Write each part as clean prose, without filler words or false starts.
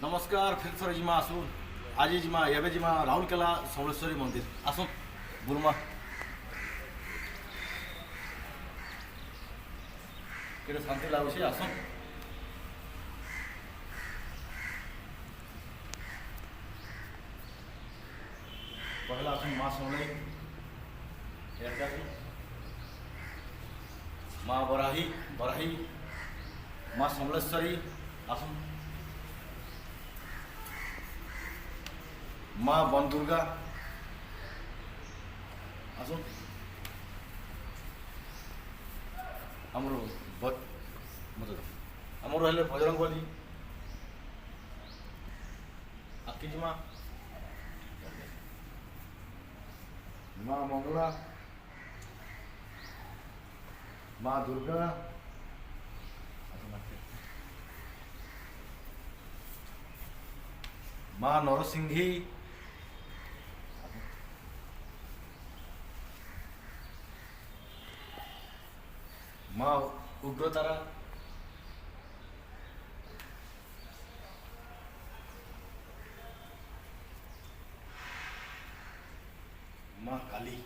नमस्कार फिर थोड़े जिमा आसु आज जिमा एवं जिमा राउरकेला समलेश्वरी मंदिर आसु बुरमा के शांति लगुच आसु पहला आसु माँ समले माँ बराही बराही माँ समलेश्वरी आसु माँ वन दुर्गा आसुन आमर आमर हेल्ले बजरंगबली आखिजिमा माँ मंगला माँ दुर्गा माँ नरसिंही माँ उग्रतारा माँ काली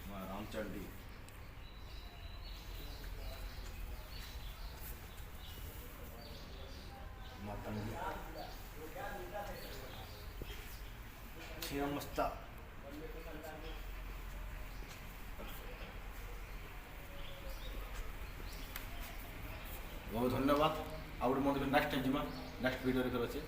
माँ रामचंडी माँ तंगी छिन्नमस्ता बहुत धन्यवाद आउट मंदिर नेक्स्ट टाइम जिमा नेक्स्ट वीडियो अच्छे।